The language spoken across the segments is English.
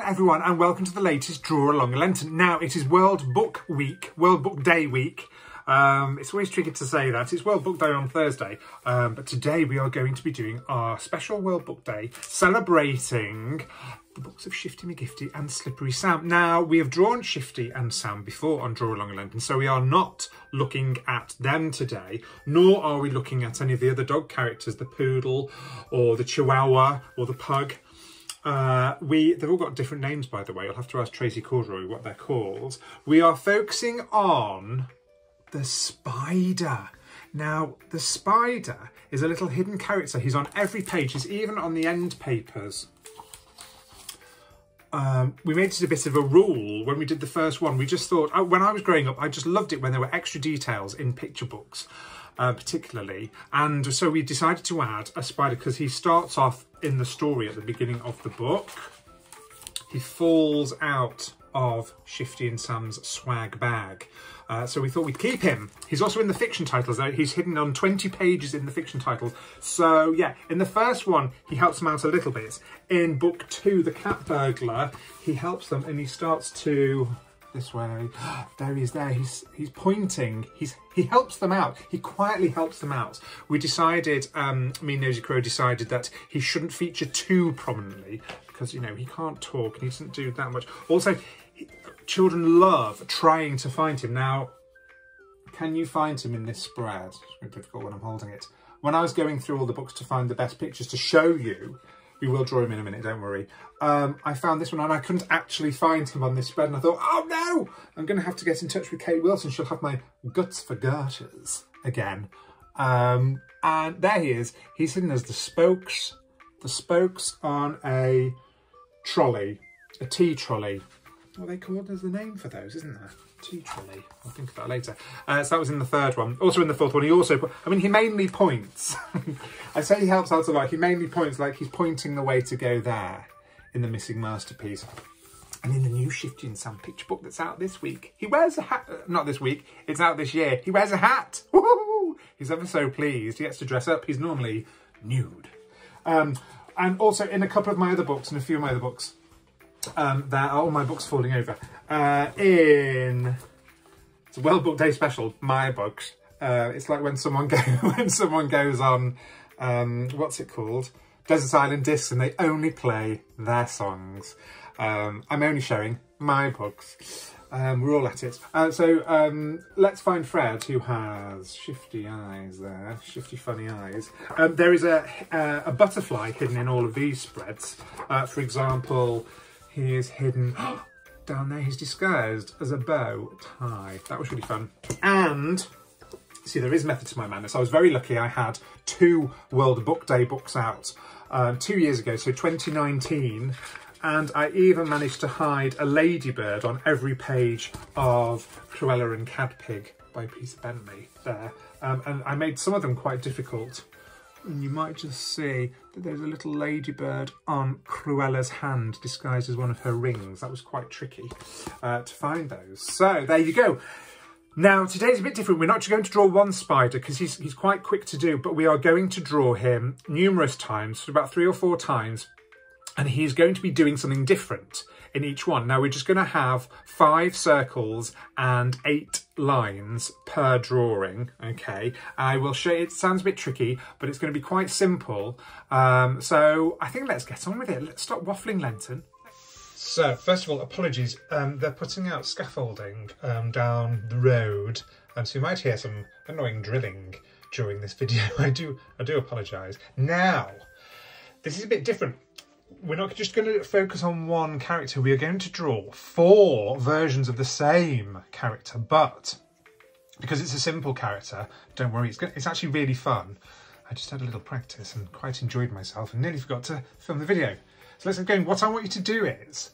everyone, and welcome to the latest Draw Along a Lenten. Now, it is World Book Week, World Book Day week. It's always tricky to say that. It's World Book Day on Thursday, but today we are going to be doing our special World Book Day celebrating the books of Shifty, McGifty and Slippery Sam. Now, we have drawn Shifty and Sam before on Draw Along a Lenten, so we are not looking at them today, nor are we looking at any of the other dog characters, the poodle or the chihuahua or the pug. They've all got different names, by the way. I'll have to ask Tracey Corderoy what they're called. We are focusing on the spider. Now, the spider is a little hidden character. He's on every page. He's even on the end papers. We made it a bit of a rule when we did the first one. We just thought, when I was growing up, I just loved it when there were extra details in picture books, particularly. And so we decided to add a spider because he starts off in the story at the beginning of the book. He falls out of Shifty and Sam's swag bag. So we thought we'd keep him. He's also in the fiction titles though. He's hidden on 20 pages in the fiction titles. So yeah, in the first one, he helps them out a little bit. In book 2, The Cat Burglar, he helps them and he starts to, this way, there he is there, he's pointing, he helps them out, he quietly helps them out. We decided, me and Nosy Crow decided that he shouldn't feature too prominently because, you know, he can't talk and he doesn't do that much. Also, children love trying to find him. Now, can you find him in this spread? It's very difficult when I'm holding it. When I was going through all the books to find the best pictures to show you, we will draw him in a minute, don't worry. I found this one and I couldn't actually find him on this spread and I thought, oh no, I'm going to have to get in touch with Kate Wilson. She'll have my guts for garters again. And there he is. He's hidden as the spokes on a trolley, a tea trolley. What are they called? There's a name for those, isn't there? Tea trolley. I'll think of that later. So that was in the third one. Also in the fourth one, he also, I mean, he mainly points. I say he helps out a lot. He mainly points like he's pointing the way to go there in the Missing Masterpiece. And in the new Shifty and Sam picture book that's out this week, he wears a hat. Not this week, it's out this year. He wears a hat. Woohoo! He's ever so pleased. He gets to dress up. He's normally nude. And also in a couple of my other books and a few of my other books, there are all my books falling over. It's a World Book Day special, my books. It's like when someone goes on, what's it called? Desert Island Discs, and they only play their songs. I'm only showing my books. We're all at it. So let's find Fred, who has shifty eyes there, shifty funny eyes. There is a butterfly hidden in all of these spreads. For example, he is hidden down there. He's disguised as a bow tie. That was really fun. And see, there is method to my madness. I was very lucky. I had 2 World Book Day books out 2 years ago, so 2019. And I even managed to hide a ladybird on every page of Cruella and Cadpig by Peter Bentley there. And I made some of them quite difficult. And you might just see that there's a little ladybird on Cruella's hand disguised as one of her rings. That was quite tricky to find those. So there you go. Now today's a bit different. We're not just going to draw one spider because he's quite quick to do, but we are going to draw him numerous times, so about 3 or 4 times. And he's going to be doing something different in each one. Now, we're just going to have 5 circles and 8 lines per drawing, okay? I will show you, it sounds a bit tricky, but it's going to be quite simple. So I think let's get on with it. Let's stop waffling, Lenten. So, first of all, apologies. They're putting out scaffolding down the road, so you might hear some annoying drilling during this video. I do apologise. Now, this is a bit different. We're not just going to focus on one character. We are going to draw 4 versions of the same character, but because it's a simple character, don't worry, it's actually really fun. I just had a little practice and quite enjoyed myself and nearly forgot to film the video. So let's get going. What I want you to do is,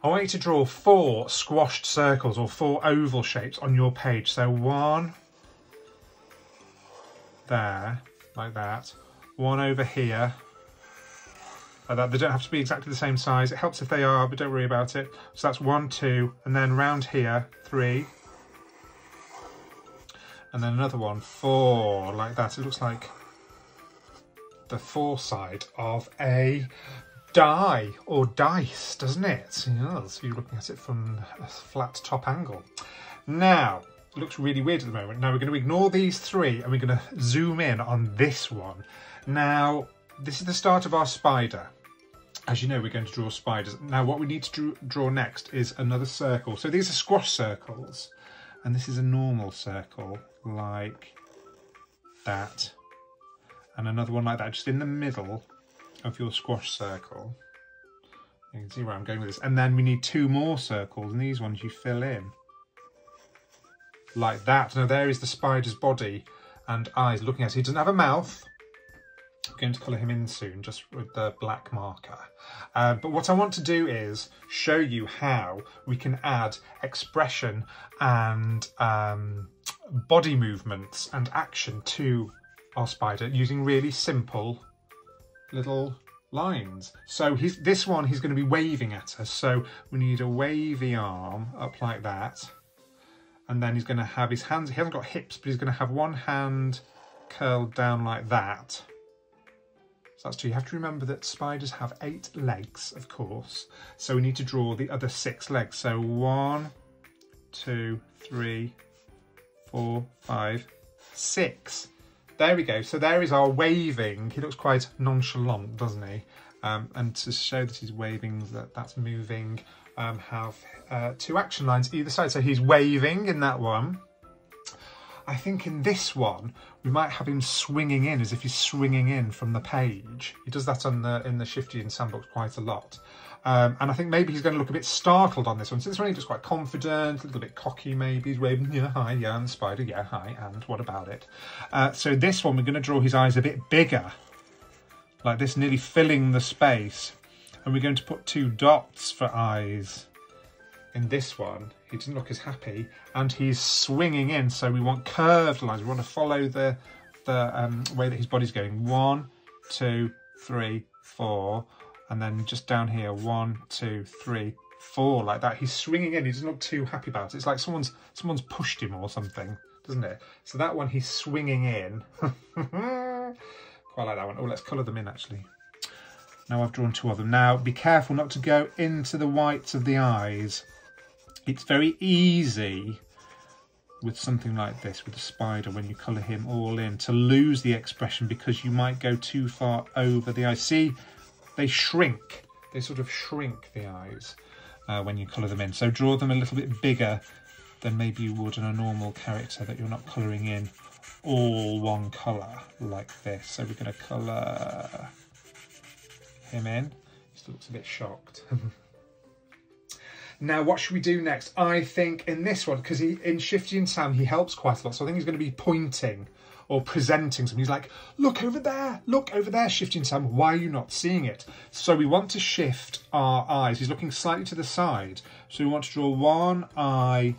I want you to draw 4 squashed circles or 4 oval shapes on your page. So 1 there, like that, 1 over here, like that. They don't have to be exactly the same size. It helps if they are, but don't worry about it. So that's 1, 2, and then round here, 3. And then another one, 4, like that. It looks like the 4 side of a die or dice, doesn't it? Yeah, so you're looking at it from a flat top angle. Now, it looks really weird at the moment. Now we're going to ignore these three and we're going to zoom in on this one. Now, this is the start of our spider. As you know, we're going to draw spiders. Now, what we need to draw next is another circle. So these are squash circles, and this is a normal circle like that, and another one like that, just in the middle of your squash circle. You can see where I'm going with this. And then we need two more circles, and these ones you fill in like that. Now there is the spider's body and eyes looking at it. He doesn't have a mouth. I'm going to colour him in soon, just with the black marker. But what I want to do is show you how we can add expression and body movements and action to our spider using really simple little lines. So this one, he's going to be waving at us. So we need a wavy arm up like that. And then he's going to have his hands, he hasn't got hips, but he's going to have one hand curled down like that. So that's two. You have to remember that spiders have 8 legs, of course. So we need to draw the other 6 legs. So 1, 2, 3, 4, 5, 6. There we go. So there is our waving. He looks quite nonchalant, doesn't he? And to show that he's waving, that's moving, have 2 action lines either side. So he's waving in that one. I think in this one, we might have him swinging in as if he's swinging in from the page. He does that in the Shifty and Sandbox quite a lot. And I think maybe he's going to look a bit startled on this one. So this one he's just quite confident, a little bit cocky maybe. He's waving, yeah, hi, yeah, and the spider, yeah, hi, and what about it? So this one, we're going to draw his eyes a bit bigger, like this, nearly filling the space. And we're going to put 2 dots for eyes. In this one, he doesn't look as happy, and he's swinging in, so we want curved lines. We want to follow the way that his body's going. 1, 2, 3, 4, and then just down here, 1, 2, 3, 4, like that. He's swinging in. He doesn't look too happy about it. It's like someone's pushed him or something, doesn't it? So that one, he's swinging in. Quite like that one. Oh, let's colour them in actually. Now I've drawn 2 of them. Now be careful not to go into the whites of the eyes. It's very easy with something like this, with the spider, when you colour him all in, to lose the expression because you might go too far over the eyes. See, they shrink. They sort of shrink the eyes when you colour them in. So draw them a little bit bigger than maybe you would in a normal character that you're not colouring in all one colour like this. So we're going to colour him in. He still looks a bit shocked. Now, what should we do next? I think in this one, because in Shifty and Sam, he helps quite a lot. So I think he's going to be pointing or presenting something. He's like, look over there, Shifty and Sam. Why are you not seeing it? So we want to shift our eyes. He's looking slightly to the side. So we want to draw one eye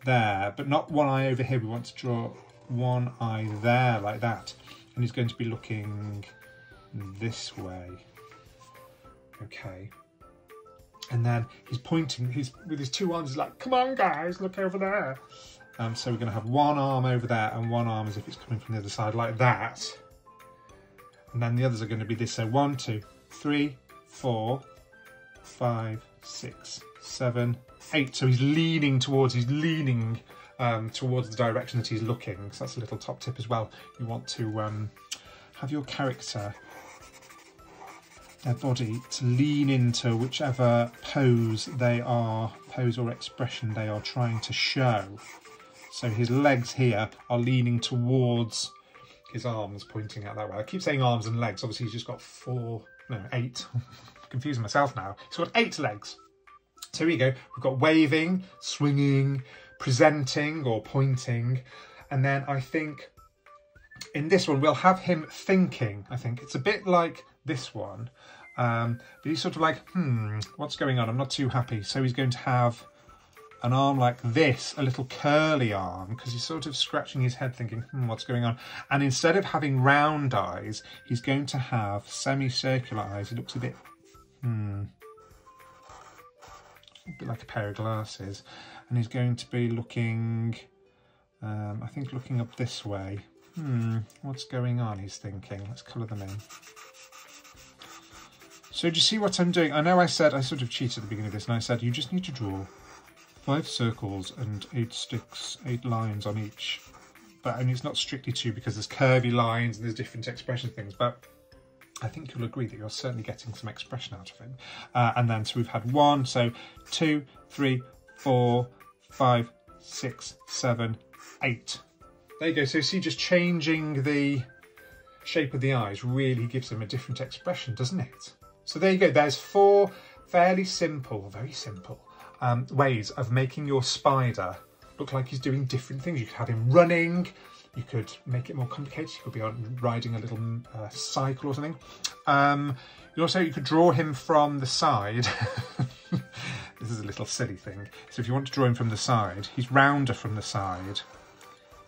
there, but not one eye over here. We want to draw one eye there like that. And he's going to be looking this way. Okay. And then he's pointing, with his 2 arms, he's like, come on guys, look over there. So we're going to have one arm over there and one arm as if it's coming from the other side like that. And then the others are going to be this. So 1, 2, 3, 4, 5, 6, 7, 8. So he's leaning towards the direction that he's looking. So that's a little top tip as well. You want to have your character, their body, to lean into whichever pose or expression they are trying to show. So his legs here are leaning towards his arms, pointing out that way. I keep saying arms and legs, obviously he's just got 8. Confusing myself now. He's got 8 legs. So here we go. We've got waving, swinging, presenting or pointing. And then I think in this one, we'll have him thinking, I think. It's a bit like this one, but he's sort of like, what's going on? I'm not too happy. So he's going to have an arm like this, a little curly arm, because he's sort of scratching his head thinking, what's going on? And instead of having round eyes, he's going to have semicircular eyes. He looks a bit like a pair of glasses. And he's going to be looking, I think looking up this way. What's going on, he's thinking. Let's colour them in. So do you see what I'm doing? I know I said, I sort of cheated at the beginning of this, and I said you just need to draw 5 circles and 8 sticks, 8 lines on each. But and it's not strictly 2 because there's curvy lines and there's different expression things, but I think you'll agree that you're certainly getting some expression out of him. And then, so we've had 1, so 2, 3, 4, 5, 6, 7, 8. There you go. So see, just changing the shape of the eyes really gives him a different expression, doesn't it? So there you go. There's 4 fairly simple, very simple ways of making your spider look like he's doing different things. You could have him running. You could make it more complicated. You could be riding a little cycle or something. You could draw him from the side. This is a little silly thing. So if you want to draw him from the side, he's rounder from the side.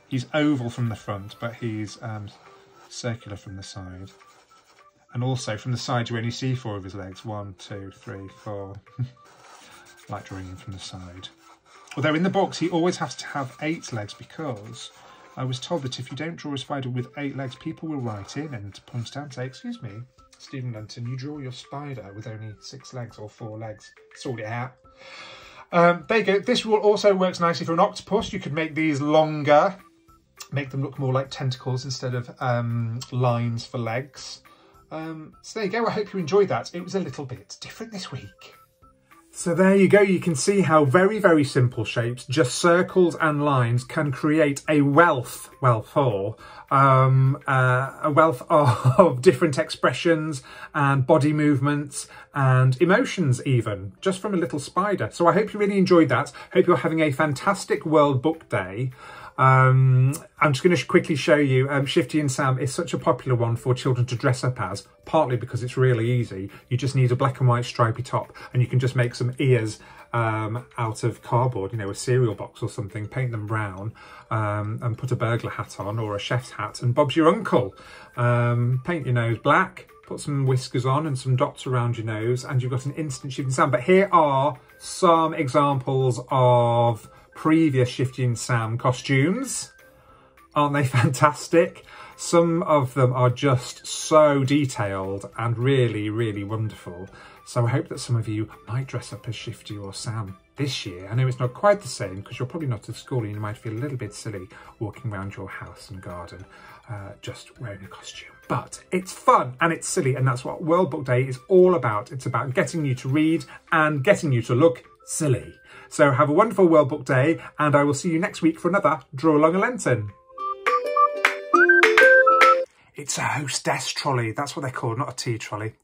He's oval from the front, but he's circular from the side. And also from the side you only see 4 of his legs. 1, 2, 3, 4. I like drawing him from the side. Although in the books he always has to have 8 legs, because I was told that if you don't draw a spider with 8 legs, people will write in and point it out and say, excuse me, Stephen Lunton, you draw your spider with only 6 legs or 4 legs. Sort it out. There you go. This also works nicely for an octopus. You could make these longer, make them look more like tentacles instead of lines for legs. So there you go. I hope you enjoyed that. It was a little bit different this week. So there you go. You can see how very, very simple shapes, just circles and lines, can create a wealth of different expressions and body movements and emotions even, just from a little spider. So I hope you really enjoyed that. Hope you're having a fantastic World Book Day. I'm just going to quickly show you, Shifty and Sam is such a popular one for children to dress up as, partly because it's really easy. You just need a black and white stripy top and you can just make some ears out of cardboard, you know, a cereal box or something, paint them brown and put a burglar hat on or a chef's hat and Bob's your uncle. Paint your nose black, put some whiskers on and some dots around your nose and you've got an instant Shifty and Sam. But here are some examples of previous Shifty and Sam costumes. Aren't they fantastic? Some of them are just so detailed and really, really wonderful. So I hope that some of you might dress up as Shifty or Sam this year. I know it's not quite the same because you're probably not at school and you might feel a little bit silly walking around your house and garden just wearing a costume. But it's fun and it's silly, and that's what World Book Day is all about. It's about getting you to read and getting you to look silly. So have a wonderful World Book Day, and I will see you next week for another Draw Along a Lenten. It's a hostess trolley. That's what they're called, not a tea trolley.